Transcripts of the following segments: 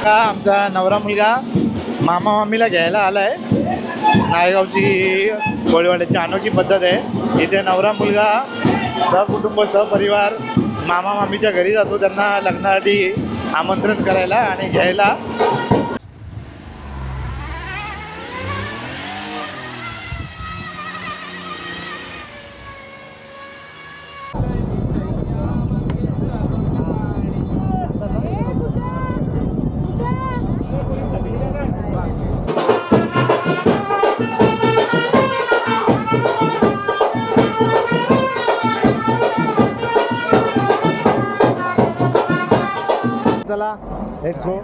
बघा आमचा नवरा मुलगा मामा मामीला घ्यायला आलाय. नायगावची कोळीवाड्याची अनोखी पद्धत आहे. इथे नवरा मुलगा सहकुटुंब सहपरिवार मामा मामीच्या घरी जातो त्यांना लग्नासाठी आमंत्रण करायला आणि घ्यायला. चला लेट्स गो.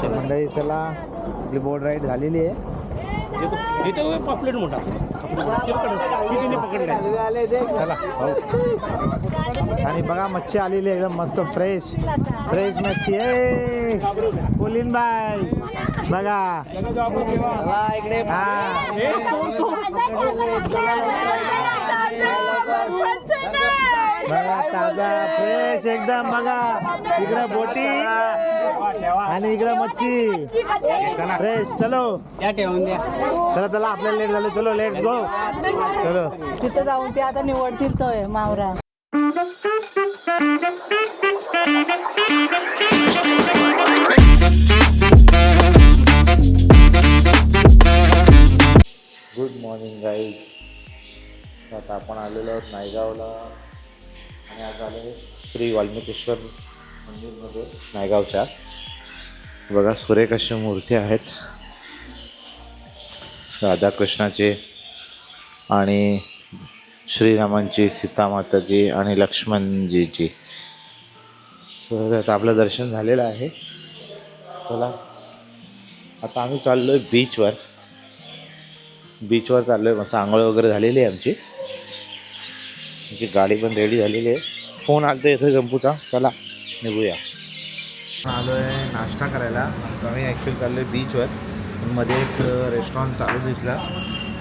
मंडळी चला आपली बोट राईड झालेली आहे. पॉपलेट मोठा चला आणि बघा मच्छी आलेली आहे एकदम मस्त फ्रेश फ्रेश मच्छी आहे. कोलिन बाय बघा बघा ताजा फ्रेश एकदम. बघा इकडे बोटी आणि इकडे मच्छी फ्रेश. चलो चला चला आपल्याला लेट झालं. चलो लेट्स गो. चलो तिथं जाऊन ते आता निवडतील तो मावरा. Good morning guys. आता आपण आलेलो आहोत नायगावला आणि आज आले श्री वाल्मिकेश्वर मंदिरमध्ये नायगावच्या. बघा सुरेख अशा मूर्ती आहेत राधाकृष्णाचे आणि श्रीरामांची, सीतामाताची आणि लक्ष्मणजीची. तर आता आपलं दर्शन झालेलं आहे. चला आता आम्ही चाललो आहे बीचवर. बीचवर चाललो आहे. मस्त आंघोळ वगैरे झालेली आहे आमची गाडी पण रेडी झालेली आहे. फोन आलता येतोय गंपूचा. चला निघूया. आलो आहे नाश्ता करायला. आम्ही ॲक्च्युली चाललो आहे बीचवर. मध्ये एक रेस्टॉरंट चालू दिसला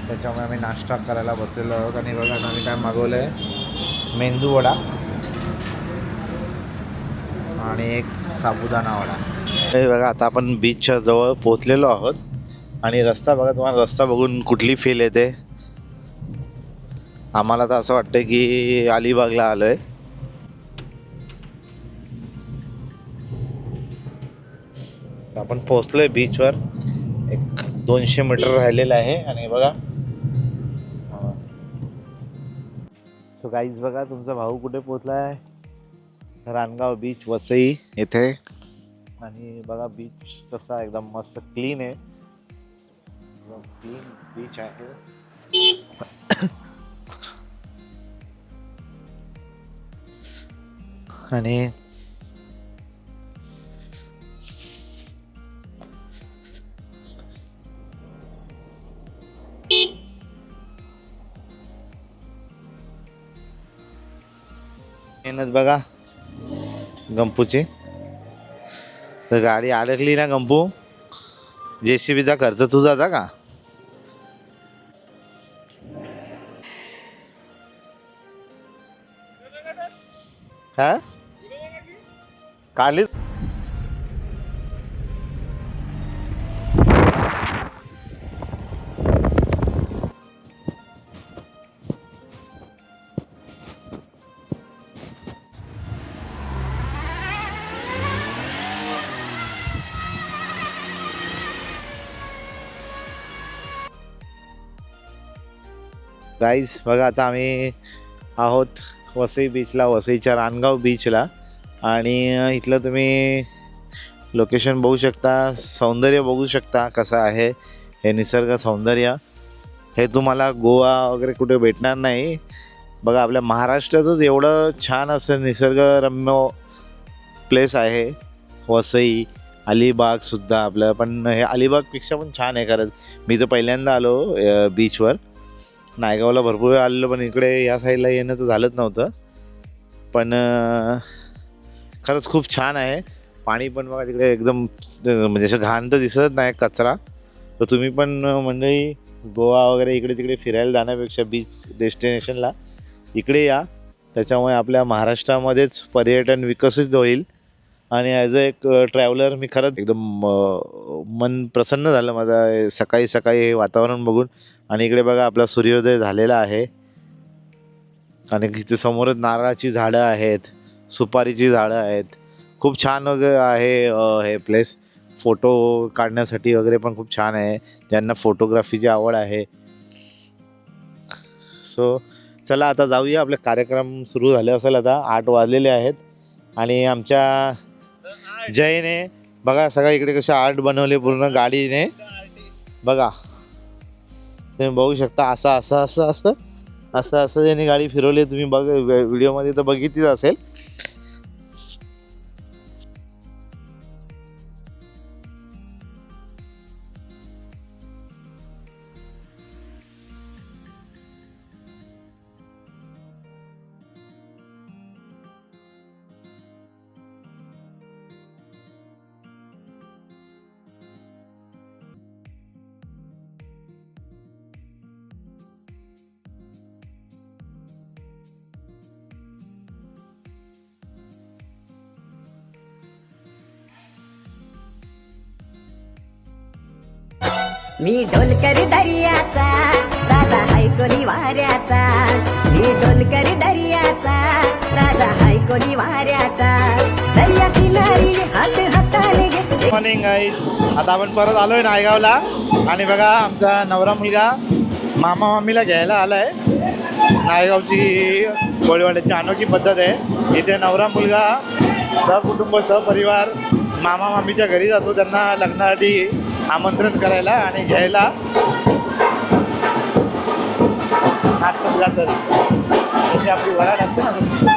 त्याच्यामुळे आम्ही नाश्ता करायला बसलेलो आहोत. आणि बघा आम्ही काय मागवलं आहे, मेंदू वडा आणि एक साबुदाणा वडा. हे बघा आता आपण बीचच्या जवळ पोचलेलो आहोत. आणि रस्ता बघा, तुम्हाला रस्ता बघून कुठली फील येते. आम्हाला तर असं वाटतं की अलिबागला आलो आहे. आपण पोचलोय बीचवर. एक 200 मीटर राहिलेलं आहे. आणि बघा सो गाईज बघा तुमचा भाऊ कुठे पोचला आहे, रानगाव बीच वसई येथे. आणि बघा बीच कसा एकदम मस्त क्लीन आहे. क्लीन बीच आहे. आणि मेहनत बघा गंपूची. तर गाडी अडकली ना गंपू, JCBचा खर्च तुझाचा का? हा काढली. गाईज बघा आता आम्ही आहोत वसई बीचला, वसईच्या रानगाव बीचला. आणि इथलं तुम्ही लोकेशन बघू शकता, सौंदर्य बघू शकता कसं आहे हे निसर्ग सौंदर्य. हे तुम्हाला गोवा वगैरे कुठे भेटणार नाही. बघा आपल्या महाराष्ट्रातच एवढं छान असं निसर्गरम्य प्लेस आहे वसई. अलिबागसुद्धा आपलं, पण हे अलिबागपेक्षा पण छान आहे खरंच. मी तर पहिल्यांदा आलो बीचवर. नायगावला भरपूर वेळ आलेलो पण इकडे या साईडला येणं तर झालंच नव्हतं. पण खरंच खूप छान आहे. पाणी पण बघा तिकडे एकदम म्हणजे असं घाण तर दिसत नाही, कचरा. तर तुम्ही पण मंडळी गोवा वगैरे इकडे तिकडे फिरायला जाण्यापेक्षा बीच डेस्टिनेशनला इकडे या. त्याच्यामुळे आपल्या महाराष्ट्रामध्येच पर्यटन विकसित होईल. आणि ॲज अ एक ट्रॅव्हलर मी खरंच एकदम मन प्रसन्न झालं माझा सकाळी सकाळी हे वातावरण बघून. आणि इकडे बघा आपला सूर्योदय झालेला आहे. आणि इथे समोरच नारळाची झाडं आहेत, सुपारीची झाडं आहेत. खूप छान वगैरे आहे हे प्लेस. फोटो काढण्यासाठी वगैरे पण खूप छान आहे ज्यांना फोटोग्राफीची आवड आहे. सो चला आता जाऊया. आपले कार्यक्रम सुरू झाले असेल, आता 8 वाजलेले आहेत. आणि आमच्या जयने बघा सगळं इकडे कसे आर्ट बनवले पूर्ण गाडीने. बघा तुम्ही बघू शकता असं असं असं असं असं असं त्यांनी गाडी फिरवली. तुम्ही बघ व्हिडिओमध्ये तर बघितलीच असेल. मी ढोलकर दर्याचा राजा हायकोली वाऱ्याचा. मी ढोलकर दर्याचा राजा हायकोली वाऱ्याचा. दर्या किनारी हात हाताने घेतले. Morning guys. आता आपण परत आलोय नायगावला. आणि बघा आमचा नवरा मुलगा मामा मामीला घ्यायला आलाय. नायगावची कोळीवाड्याची अनोखी पद्धत आहे. इथे नवरा मुलगा सहकुटुंब सहपरिवार मामा मामीच्या घरी जातो त्यांना लग्नासाठी आमंत्रण करायला आणि घ्यायला. नाचत गातात जशी आपली वराड असते ना तशी.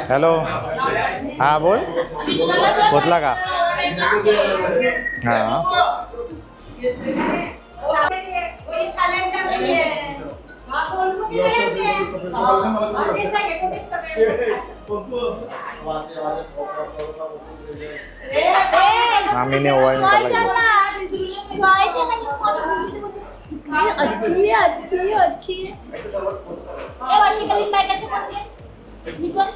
हॅलो हां बोल. पोचला का? हां आम्ही ओवाळणी अच्छी है अच्छी है अच्छी है. ए वाशिकलीन बाय कशा म्हणते मी पण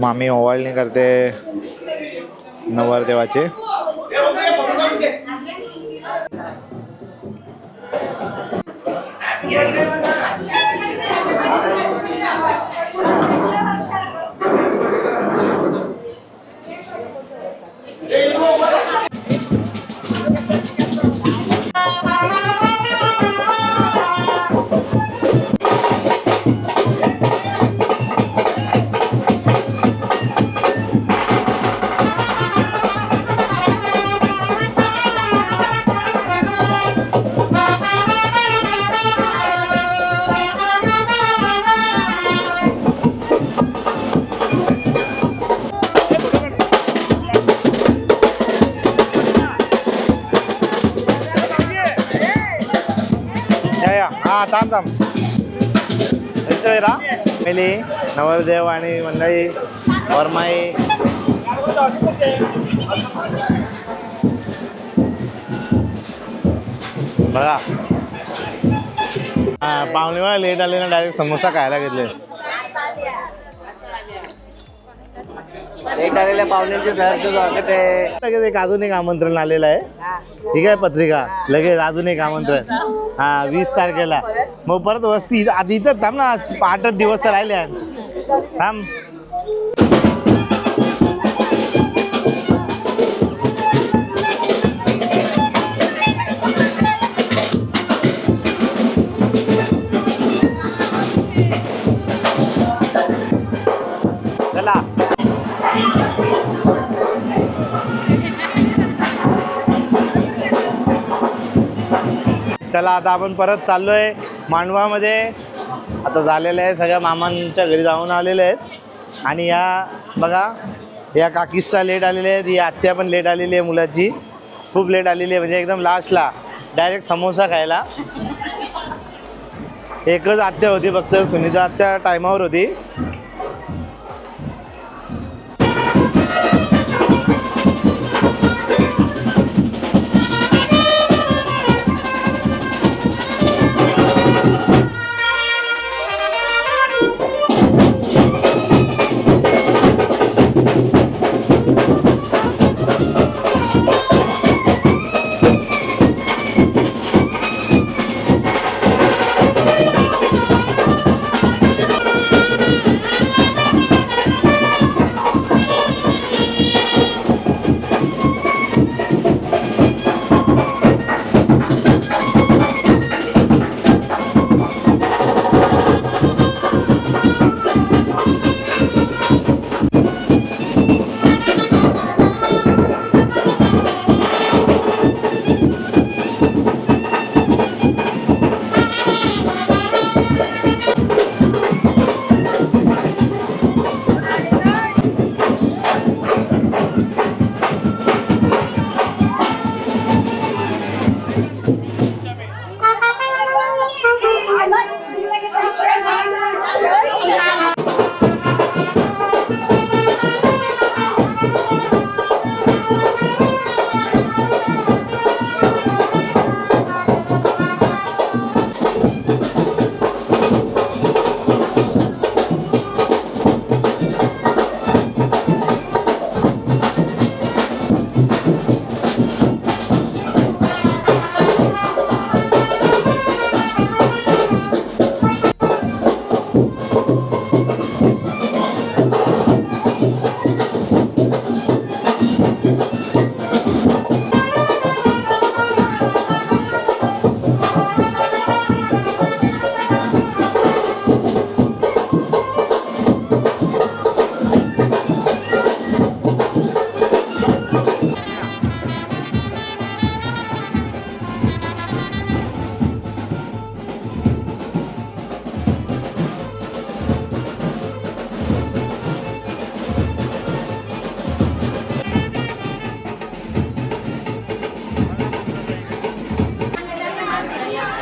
मामी ओवाळणी करते नवरदेवाचे. थांब थांब फॅमिली नवरदेव आणि मंडळी वरमाई. बघा पाहुणे वेळा लेट आले ना डायरेक्ट समोसा खायला घेतले. लेट आलेल्या पाहुण्यांचे सहर्ष स्वागत आहे. लगेच एक अजून एक आमंत्रण आलेलं आहे. ठीक आहे पत्रिका लगेच अजून एक आमंत्रण. हा 20 तारखेला. मग परत वस्ती आधी इथं थांब ना. 8 दिवस तर राहिले थांब. चला आता आपण परत चाललोय मांडवामध्ये. आता झालेलं आहे सगळ्या मामांच्या घरी जाऊन आलेले आहेत. आणि या बघा या काकीसचा लेट आलेले आहेत. ही आत्या पण लेट आलेली आहे मुलाची, खूप लेट आलेली आहे. म्हणजे एकदम लास्टला डायरेक्ट समोसा खायला. एकच आत्या होती फक्त, सुनीता आत्या टायमावर होती.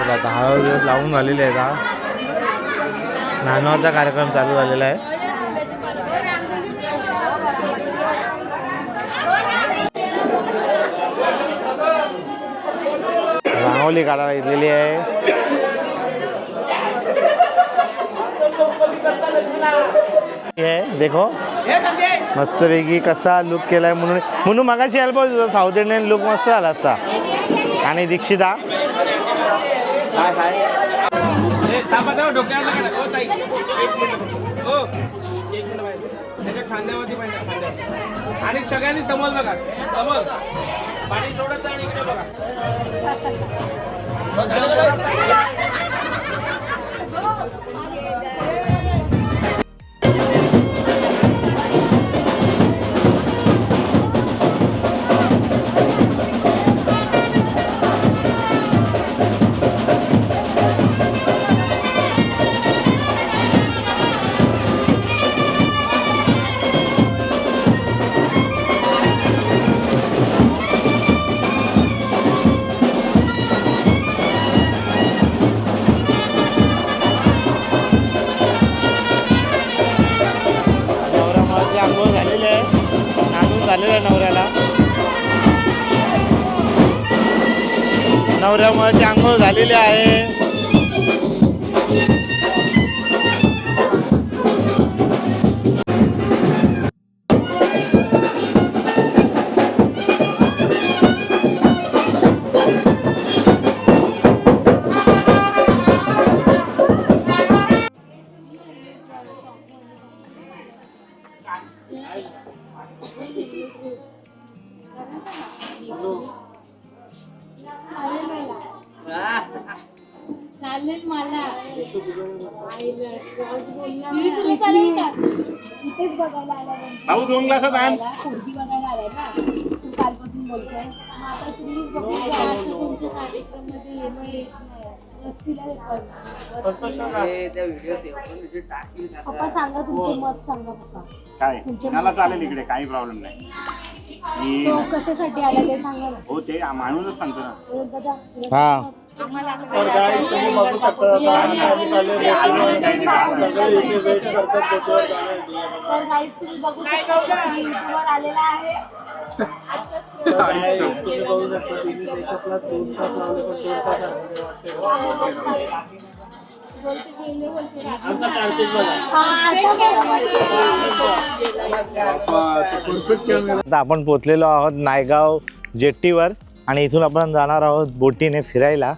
आता हळद लावून झालेले आहेत. हा नानवाचा कार्यक्रम चालू झालेला आहे. रांगोली काढायला घेतलेली आहे. देखो मस्तपैकी कसा लुक केलाय म्हणून मगाशी यायला पाहिजे होता. साऊथ इंडियन लुक मस्त झाला असता. आणि दीक्षिता आणि सगळ्यांनी समोर बघा, समोर पाणी सोडत आणि इकडे बघा. आंघोळ झालेली आहे. नांदून झालेलं आहे नवऱ्याला. नवऱ्यामुळे आंघोळ झालेली आहे. चालेल मला तुला चालेल का इथेच बघायला आला 2 ग्लासात आण. पोरगी बघायला आलाय ना तू कालपासून बोलतोय. आता प्लीज बघायला तुमच्या कार्यक्रम मध्ये पप्पा सांगा तुमचे मत सांगा पप्पा. काय तुमचे मला मत चालेल सांगा. इकडे काही प्रॉब्लेम नाही मी तो कशासाठी आला ते सांगा ना. हो ते माणूसच सांगतो ना दादा हा तर काय तुम्ही बघू शकता आता आम्ही चाललोय सगळे इथे वेट करतात बोटीवर जाण्यासाठी. तर गाईस तुम्ही बघू शकता की युट्यूबवर आलेला आहे. तर काय तुम्ही बघू शकता तिने एकचला 2 तास लावले पण 2 तास वाटते. आमचा कार्तिक बघा आता आपण पोचलेलो आहोत नायगाव जेट्टीवर आणि इथून आपण जाणार आहोत बोटीने फिरायला.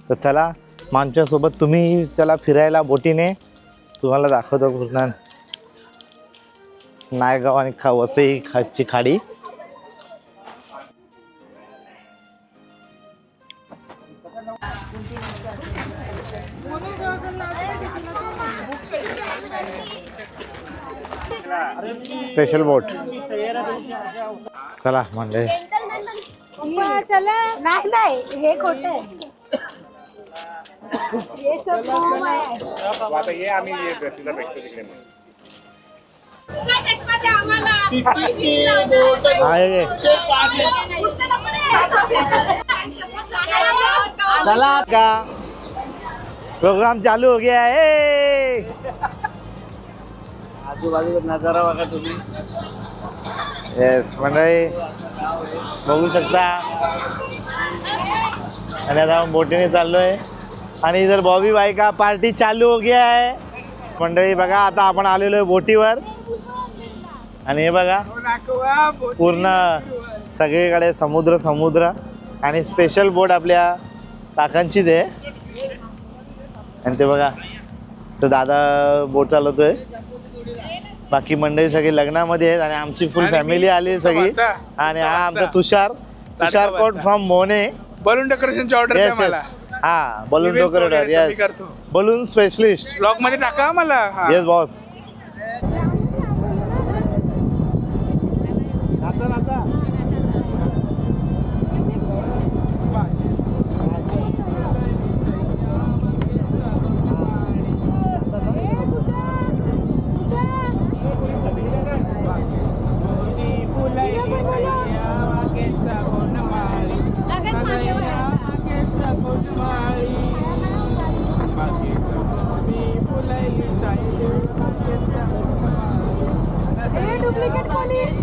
तर चला आमच्या सोबत तुम्ही चला फिरायला बोटीने. तुम्हाला दाखवतो पूर्ण नायगाव आणि वसई ची खाडी. स्पेशल बोट. चला म्हणजे चला. नाही नाही हे खोट आहे. हे सब फॉर्म आहे. आता ये आम्ही तिला भेटतो तिकडे आहे चला का प्रोग्राम चालू हो गया है. आजूबाजूला नजारा बघा तुम्ही. येस मंडळी बघू शकता. आणि आता आपण बोटीने चाललोय आणि इधर बॉबी बाई का पार्टी चालू हो गया है. मंडळी बघा आता आपण आलेलो आहे बोटीवर आणि हे बघा पूर्ण सगळीकडे समुद्र समुद्र आणि स्पेशल बोट आपल्या काकांचीच आहे. आणि ते बघा तर दादा बोट चालवतोय. बाकी मंडळी सगळी लग्नामध्ये आहेत आणि आमची फुल फॅमिली आली सगळी. आणि हा आमचा तुषार कोट फ्रॉम मोने. बलून डेकोरेशनची ऑर्डर द्या मला. हा बलून डेकोरेटर. येस करतो. Balloon specialist. ब्लॉग मध्ये टाका मला. Yes boss. Duplicate police.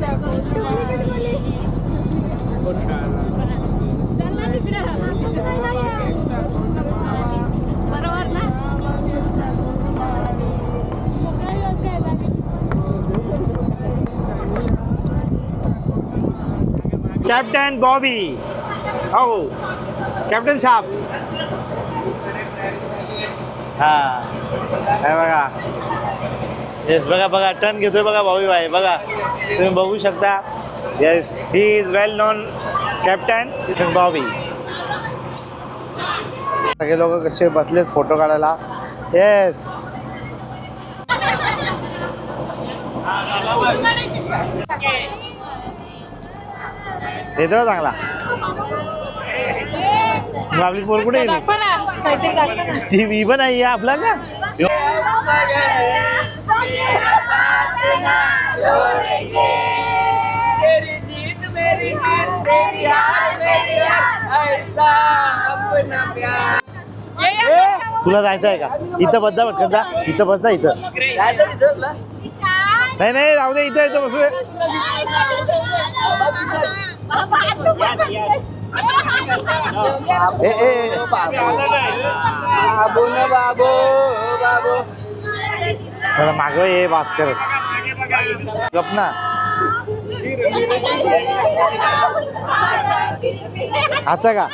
बरोबर ना. कॅप्टन बॉबी. हो कॅप्टन साहेब. हा हे बघा. येस बघा बघा टर्न घेतोय बघा बॉबी बाई. बघा तुम्ही बघू शकता. Yes he is well non captain Bobby. सगळे लोक कसे बसलेत फोटो काढायला. येस येतो चांगला. मग आपली पोर कुठे गेली. ती मी पण आहे आपला का. तुला जायचं आहे का. इथं बसदा पटकन जा. इथं बसदा. इथं नाही नाही जाऊ दे. इथं इथं बसू. बाबू ना बाबू बाबू. चला मागं ये वाच करत गप ना. असं का.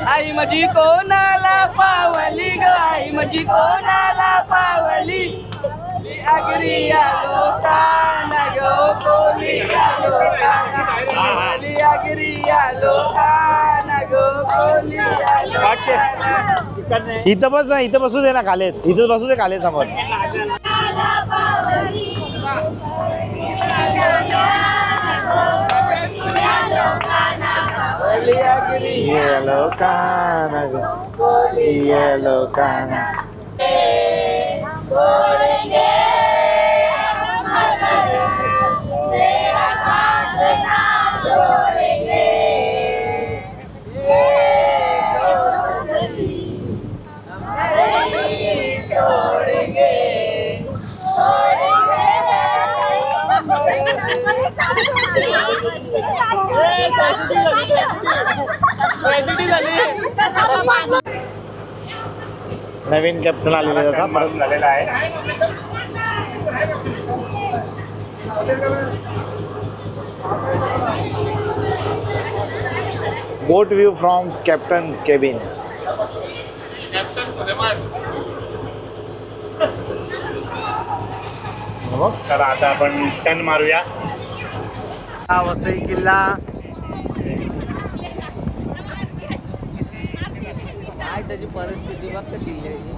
आई माझी कोणाला पावली ग. आई माझी कोणाला पावली. आगरी आलो काना गो कोली आलो काना. आगरी आलो काना गो इथं बस ना, इथं बसू दे ना खालेच, इथं बसू दे खाले समोर. ये लोकांना ग, ये लोकांना. नवीन कॅप्टन आलेले आता परत. झालेला आहे. बोट व्ह्यू फ्रॉम कॅप्टन केबिन. तर आता आपण टर्न मारूया. हा वसई किल्ला. काय त्याची परिस्थिती बघ किल्ल्याची.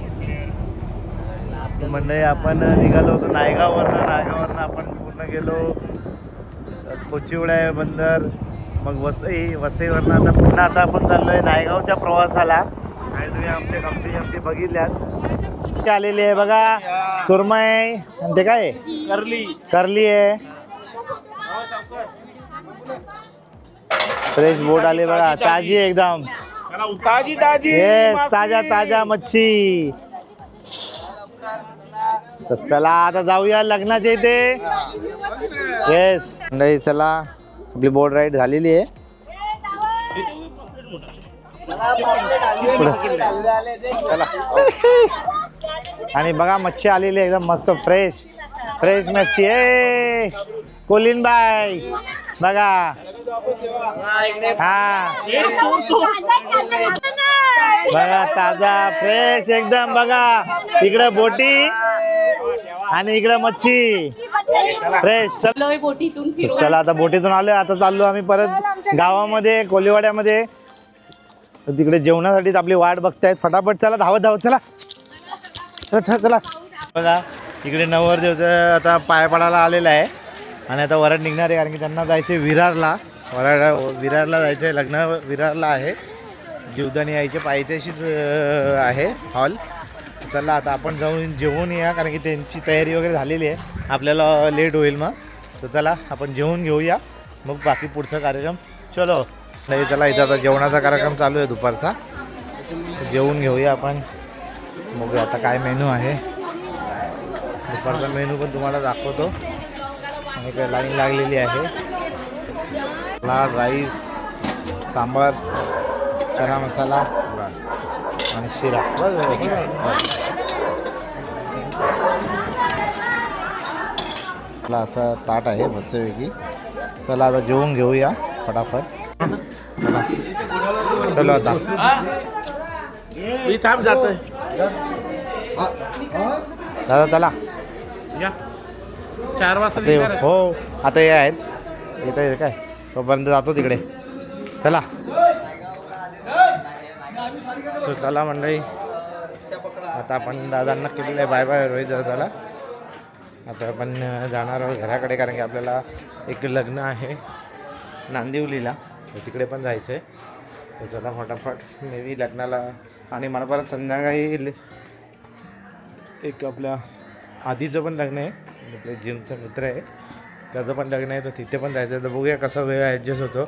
म्हणजे आपण निघालो होतो नायगाववरनं आपण पूर्ण गेलो कोचिवडा बंदर, मग वसईवरनं आता पुन्हा आता आपण चाललो आहे नायगावच्या प्रवासाला. आणि तुम्ही आमच्या गमती बघितल्यात. आलेली आहे बघा, सुरमई आणि ते काय करली आहे. फ्रेश बोट आली बघा, ताजी एकदम. येस, ताजा मच्छी. तर चला आता जाऊया लग्नाच्या इथे. येस नाही, चला आपली बोट राईड झालेली आहे. आणि बघा मच्छी आलेली आहे एकदम मस्त फ्रेश मच्छी आहे. कोलिन बाय बघा, हा बघा ताजा फ्रेश एकदम. बघा इकडं बोटी आणि इकडं मच्छी फ्रेश. चला आता बोटीतून आलोय, आता चाललो आम्ही परत गावामध्ये कोलीवाड्यामध्ये. तिकडे जेवणासाठी आपली वाट बघतायत. फटाफट चला, धावत चला चला. बघा इकडे नवरदेवचं आता पाय पडायला आलेला आहे आणि आता वरात निघणार आहे, कारण की त्यांना जायचं आहे विरारला. विरारला जायचं आहे, लग्न विरारला आहे. जीवदानी यायचे पायथ्याशीच आहे हॉल. चला आता आपण जाऊन जेवून या, कारण की त्यांची तयारी वगैरे झालेली आहे, आपल्याला लेट होईल मग. तर चला आपण जेवून घेऊया, मग बाकी पुढचा कार्यक्रम चलो. नाही चला, इथं आता जेवणाचा कार्यक्रम चालू आहे दुपारचा. जेवून घेऊया आपण, बघूया आता काय मेनू आहे. दुपारचा मेनू पण तुम्हाला दाखवतो. आणि काय लाईन लागलेली आहे. लाल राईस, सांबार, चना मसाला आणि शिरा. असं ताट आहे मस्तपैकी. चला आता जेवून घेऊया फटाफट. चला चलो आता मी थांब जातोय. दादा चला या 4 वाजता आता हो, आता हे आहेत येत आहे काय, तोपर्यंत जातो तिकडे. चला तो चला मंडळी, आता आपण दादांना केलेलं आहे बाय बाय रोहित दादाला. आता आपण जाणार आहोत घराकडे, कारण की आपल्याला एक लग्न आहे नांदिवलीला, तर तिकडे पण जायचं आहे. तर चला फटाफट मे बी लग्नाला. आणि मला परत संध्याकाळी एक आपल्या आधीचं पण लग्न आहे, आपल्या जिमचा मित्र आहे त्याचं पण लग्न आहे, तर तिथे पण जायचं आहे. तर बघूया कसा वेळ ॲडजस्ट होतो,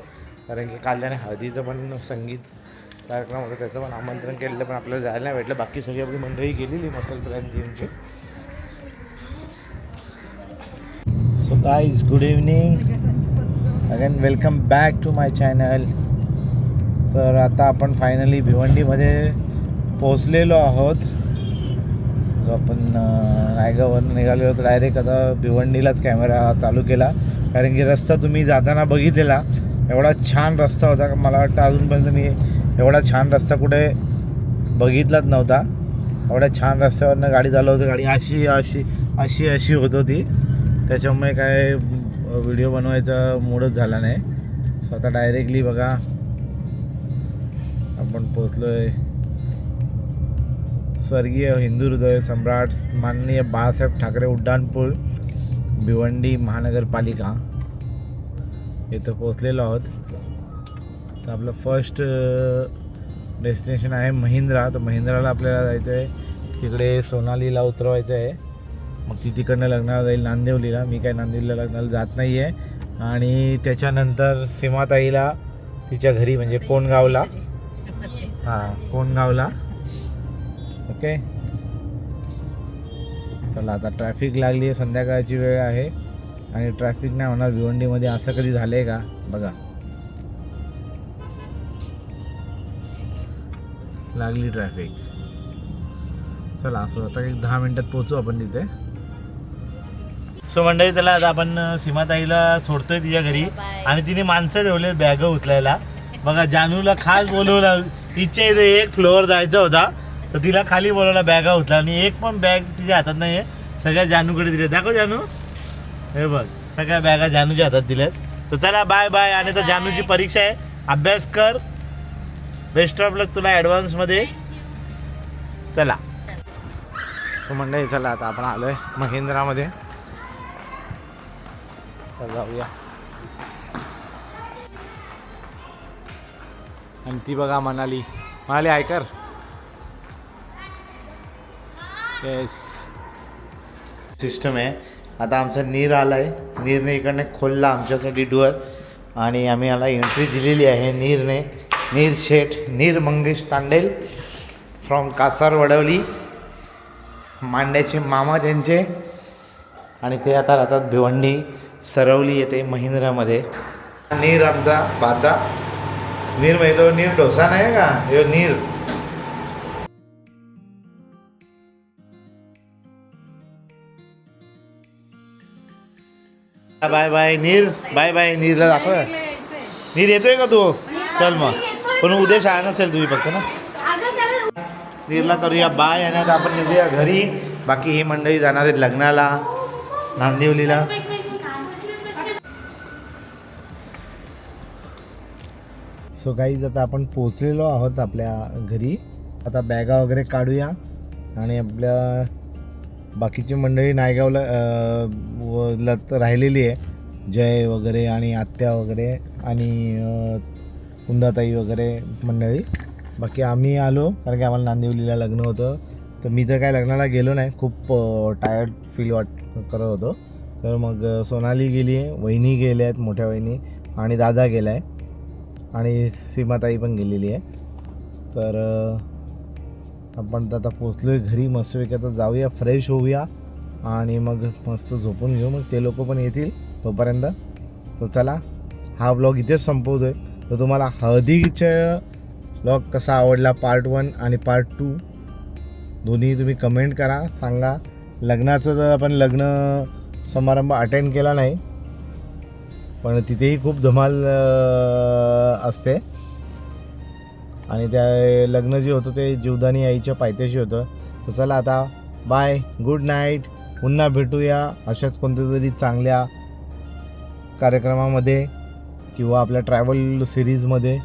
कारण की काल त्याने हळदीचं पण संगीत कार्यक्रम होतं, त्याचं पण आमंत्रण केलेलं, पण आपल्याला जायला नाही भेटलं. बाकी सगळी आपली मंडळी गेलेली मसल प्लॅन जिमची. So guys, good evening again, welcome back to my channel. तर आता आपण फायनली भिवंडीमध्ये पोचलेलो आहोत. जो आपण नायगाववरून निघालो होतो डायरेक्ट आता भिवंडीलाच कॅमेरा चालू केला, कारण की रस्ता तुम्ही जाताना बघितलेला, एवढा छान रस्ता होता का मला वाटतं अजूनपर्यंत मी एवढा छान रस्ता कुठे बघितलाच नव्हता. एवढ्या छान रस्त्यावरनं गाडी चालवते, गाडी अशी अशी अशी अशी होत होती, त्याच्यामुळे काय व्हिडिओ बनवायचा मूडच झाला नाही. सो आता डायरेक्टली बघा आपण पोचलोय स्वर्गीय हिंदू हृदय सम्राट माननीय बाळासाहेब ठाकरे उड्डाणपूल भिवंडी महानगरपालिका इथं पोचलेलो आहोत. तर आपलं फर्स्ट डेस्टिनेशन आहे महिंद्रा. तर महिंद्राला आपल्याला जायचं आहे. तिकडे सोनालीला उतरवायचं आहे. मग ती तिकडनं लग्नाला जाईल नांदिवलीला. मी काय नांदिवलीला लग्नाला जात नाही आहे. आणि त्याच्यानंतर सीमाताईला तिच्या घरी म्हणजे कोणगावला, कोणगावला. ओके, चला आता ट्रॅफिक लागली आहे, संध्याकाळची वेळ आहे आणि ट्रॅफिक नाही होणार भिवंडीमध्ये. असं कधी झालं आहे का बघा, लागली ट्रॅफिक. चला असो आता एक 10 मिनिटात पोहोचू आपण तिथे. सो मंडळी चला आता आपण सीमाताईला सोडतोय तिच्या घरी आणि तिने माणसं ठेवले बॅग उचलायला. बघा जानूला खास बोलवलं, तिच्या इथे एक फ्लोअर जायचा होता तर तिला खाली बोलवला बॅगा उचला आणि एक पण बॅग तिच्या हातात नाही आहे. सगळ्या जानूकडे दिल्या. दाखव जानू, हे बघ सगळ्या बॅगा जानूच्या हातात दिल्यात. तर चला बाय बाय. आणि तर जानूची परीक्षा आहे, अभ्यास कर. बेस्ट ऑफ लक तुला ॲडव्हान्समध्ये. चला सो मंडळी चला आता आपण आलोय महिंद्रामध्ये. जाऊया. आणि ती बघा म्हणाली ऐकर. येस सिस्टम आहे. आता आमचा नीर आला आहे. नीरने इकडनं खोलला आमच्यासाठी डोअर आणि आम्ही याला एंट्री दिलेली आहे नीरने. नीर शेठ, नीर मंगेश तांडेल फ्रॉम कासार वडवली, मांड्याचे मामा त्यांचे. आणि ते आता राहतात भिवंडी सरवली येते महिंद्रामध्ये. नीर आमचा बाचा. नीर माहिती, नीर डोसा नाही का यो नीर. बाय बाय नीर, बाय बाय. नीरला दाखव. नीर येतोय का तू? चल मग. पण उद्या शाळा नसेल तुझी फक्त ना. नीरला करूया बाय आणि आता आपण निघूया घरी. बाकी ही मंडळी जाणार आहेत लग्नाला नांदिवलीला. सो गाईज आता आपण पोचलेलो आहोत आपल्या घरी. आता बॅगा वगैरे काढूया आणि आपल्या बाकीची मंडळी नायगावला राहिलेली आहे. जय वगैरे आणि आत्या वगैरे आणि कुंदाताई वगैरे मंडळी. बाकी आम्ही आलो कारण की आम्हाला नांदिवलीला लग्न होतं. तर मी तर काय लग्नाला गेलो नाही, खूप टायर्ड फील करत होतो. तर मग सोनाली गेली आहे, वहिनी गेल्या आहेत, मोठ्या वहिनी आणि दादा गेला आहे आणि सीमाताई पण गेलेली आहे. तर आपण तर आता पोचलो आहे घरी. मस्तपैकी आता जाऊया, फ्रेश होऊया आणि मग मस्त झोपून घेऊ. मग ते लोक पण येतील तोपर्यंत. तर चला हा व्लॉग इथेच संपवतो आहे. तर तुम्हाला हळदीचा व्लॉग कसा आवडला पार्ट 1 आणि पार्ट 2 दोन्ही तुम्ही कमेंट करा, सांगा. लग्नाचं तर आपण लग्न समारंभ अटेंड केला नाही पण तिथेही खूप धमाल असते. आणि त्या लग्न जे होतं ते जीवदानी आईच्या पायथ्याशी होतं. तर चला आता बाय, गुड नाईट. पुन्हा भेटूया अशाच कोणत्या तरी चांगल्या कार्यक्रमामध्ये किंवा आपल्या ट्रॅव्हल सिरीजमध्ये.